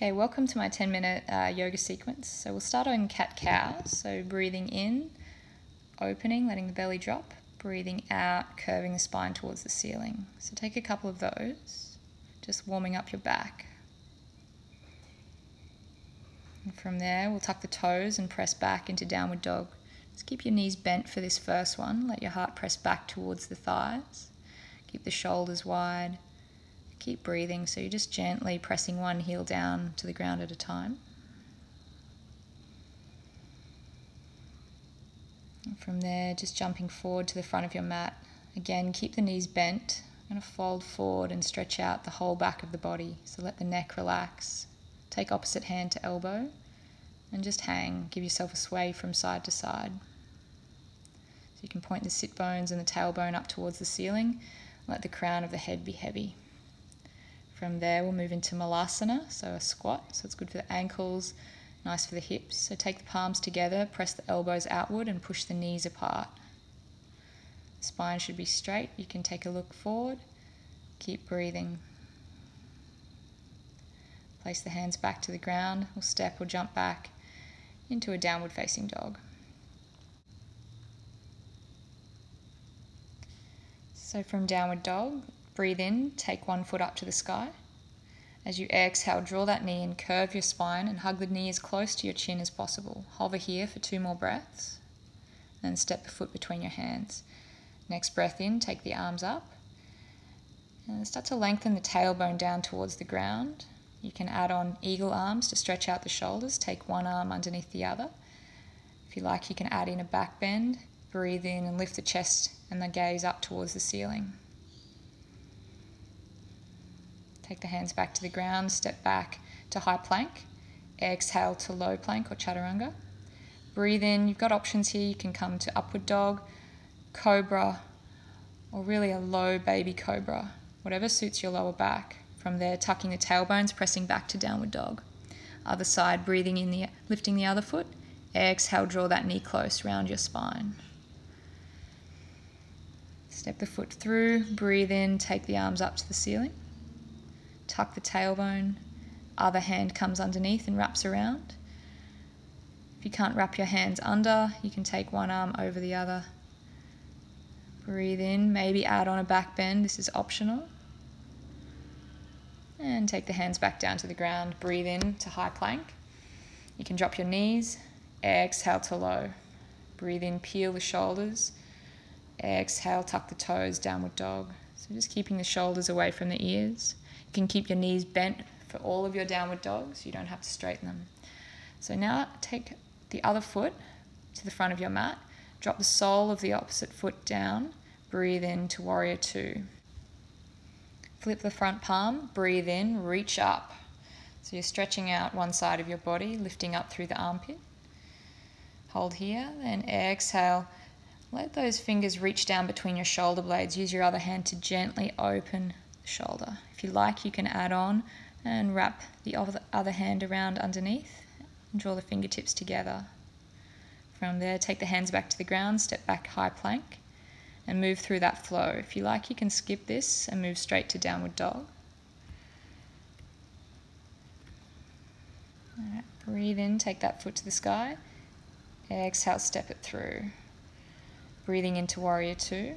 Okay, welcome to my 10-minute yoga sequence. So we'll start on cat-cow. So breathing in, opening, letting the belly drop. Breathing out, curving the spine towards the ceiling. So take a couple of those, just warming up your back. And from there, we'll tuck the toes and press back into downward dog. Just keep your knees bent for this first one. Let your heart press back towards the thighs. Keep the shoulders wide. Keep breathing, so you're just gently pressing one heel down to the ground at a time. And from there, just jumping forward to the front of your mat. Again, keep the knees bent. I'm going to fold forward and stretch out the whole back of the body. So let the neck relax. Take opposite hand to elbow and just hang. Give yourself a sway from side to side. So you can point the sit bones and the tailbone up towards the ceiling. Let the crown of the head be heavy. From there, we'll move into malasana, so a squat. So it's good for the ankles, nice for the hips. So take the palms together, press the elbows outward and push the knees apart. The spine should be straight. You can take a look forward. Keep breathing. Place the hands back to the ground. We'll step or jump back into a downward facing dog. So from downward dog, breathe in, take one foot up to the sky. As you exhale, draw that knee and curve your spine and hug the knee as close to your chin as possible. Hover here for 2 more breaths. Then step the foot between your hands. Next breath in, take the arms up. And start to lengthen the tailbone down towards the ground. You can add on eagle arms to stretch out the shoulders. Take one arm underneath the other. If you like, you can add in a back bend. Breathe in and lift the chest and the gaze up towards the ceiling. Take the hands back to the ground, step back to high plank. Exhale to low plank or chaturanga. Breathe in, you've got options here. You can come to upward dog, cobra, or really a low baby cobra, whatever suits your lower back. From there, tucking the tailbones, pressing back to downward dog. Other side, breathing in, lifting the other foot. Exhale, draw that knee close, round your spine. Step the foot through, breathe in, take the arms up to the ceiling. Tuck the tailbone, other hand comes underneath and wraps around. If you can't wrap your hands under, you can take one arm over the other. Breathe in, maybe add on a back bend, this is optional. And take the hands back down to the ground, breathe in to high plank. You can drop your knees, exhale to low. Breathe in, peel the shoulders. Exhale, tuck the toes, downward dog. So just keeping the shoulders away from the ears. You can keep your knees bent for all of your downward dogs. You don't have to straighten them. So now take the other foot to the front of your mat. Drop the sole of the opposite foot down. Breathe in to warrior 2. Flip the front palm. Breathe in, reach up. So you're stretching out one side of your body, lifting up through the armpit. Hold here, then exhale. Let those fingers reach down between your shoulder blades. Use your other hand to gently open the shoulder. If you like, you can add on and wrap the other hand around underneath and draw the fingertips together. From there, take the hands back to the ground, step back high plank and move through that flow. If you like, you can skip this and move straight to downward dog. All right, breathe in, take that foot to the sky. Exhale, step it through. Breathing into warrior 2.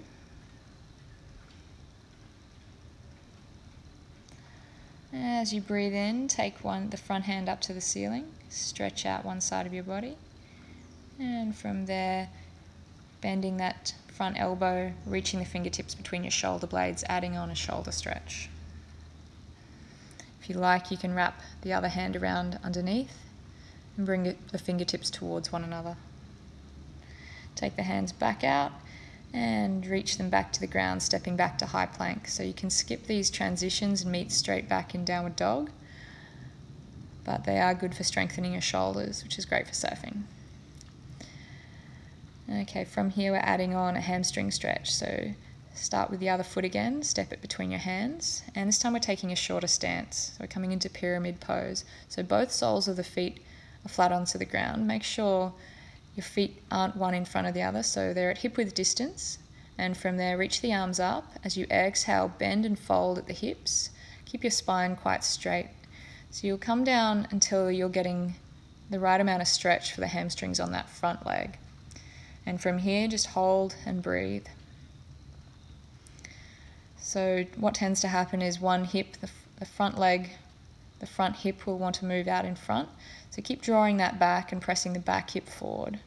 As you breathe in, take the front hand up to the ceiling. Stretch out one side of your body. And from there, bending that front elbow, reaching the fingertips between your shoulder blades, adding on a shoulder stretch. If you like, you can wrap the other hand around underneath and bring the fingertips towards one another. Take the hands back out and reach them back to the ground, stepping back to high plank. So you can skip these transitions and meet straight back in downward dog, but they are good for strengthening your shoulders, which is great for surfing. Okay, from here we're adding on a hamstring stretch. So start with the other foot again, step it between your hands, and this time we're taking a shorter stance. So we're coming into pyramid pose. So both soles of the feet are flat onto the ground. Make sure your feet aren't one in front of the other, so they're at hip width distance. And from there, reach the arms up. As you exhale, bend and fold at the hips. Keep your spine quite straight. So you'll come down until you're getting the right amount of stretch for the hamstrings on that front leg. And from here, just hold and breathe. So what tends to happen is one hip, the front leg, the front hip will want to move out in front. So keep drawing that back and pressing the back hip forward.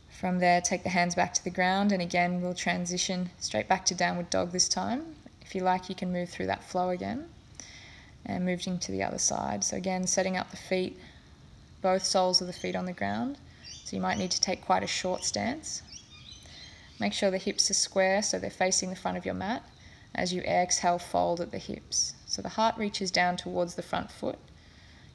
From there, take the hands back to the ground, and again, we'll transition straight back to downward dog this time. If you like, you can move through that flow again and move into the other side. So again, setting up the feet, both soles of the feet on the ground. So you might need to take quite a short stance. Make sure the hips are square so they're facing the front of your mat. As you exhale, fold at the hips. So the heart reaches down towards the front foot.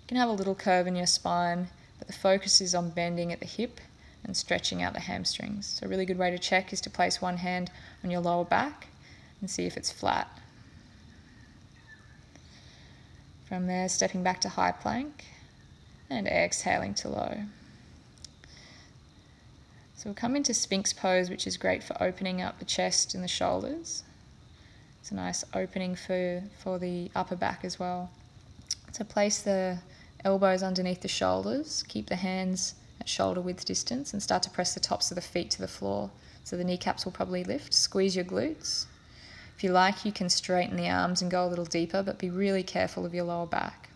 You can have a little curve in your spine, but the focus is on bending at the hip and stretching out the hamstrings. So a really good way to check is to place one hand on your lower back and see if it's flat. From there, stepping back to high plank and exhaling to low. So we'll come into Sphinx pose, which is great for opening up the chest and the shoulders. It's a nice opening for the upper back as well. So place the elbows underneath the shoulders, keep the hands at shoulder width distance, and start to press the tops of the feet to the floor. So the kneecaps will probably lift. Squeeze your glutes. If you like, you can straighten the arms and go a little deeper, but be really careful of your lower back.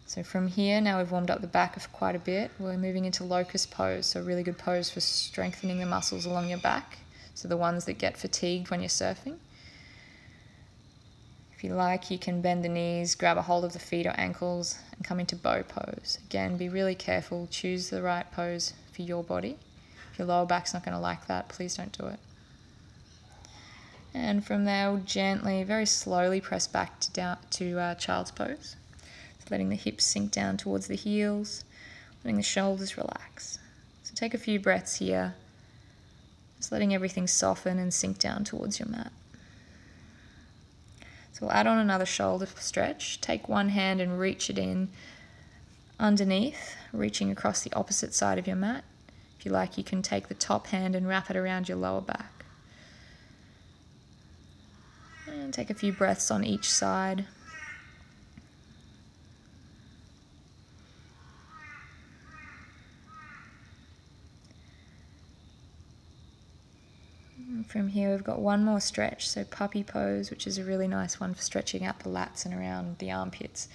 So from here, now we've warmed up the back of quite a bit, we're moving into locust pose. So a really good pose for strengthening the muscles along your back. So the ones that get fatigued when you're surfing. If you like, you can bend the knees, grab a hold of the feet or ankles, and come into bow pose. Again, be really careful, choose the right pose for your body. If your lower back's not going to like that, please don't do it. And from there, we'll gently, very slowly press back to child's pose. So letting the hips sink down towards the heels, letting the shoulders relax. So take a few breaths here, just letting everything soften and sink down towards your mat. So we'll add on another shoulder stretch. Take one hand and reach it in underneath, reaching across the opposite side of your mat. If you like, you can take the top hand and wrap it around your lower back. And take a few breaths on each side. From here, we've got one more stretch, so puppy pose, which is a really nice one for stretching out the lats and around the armpits.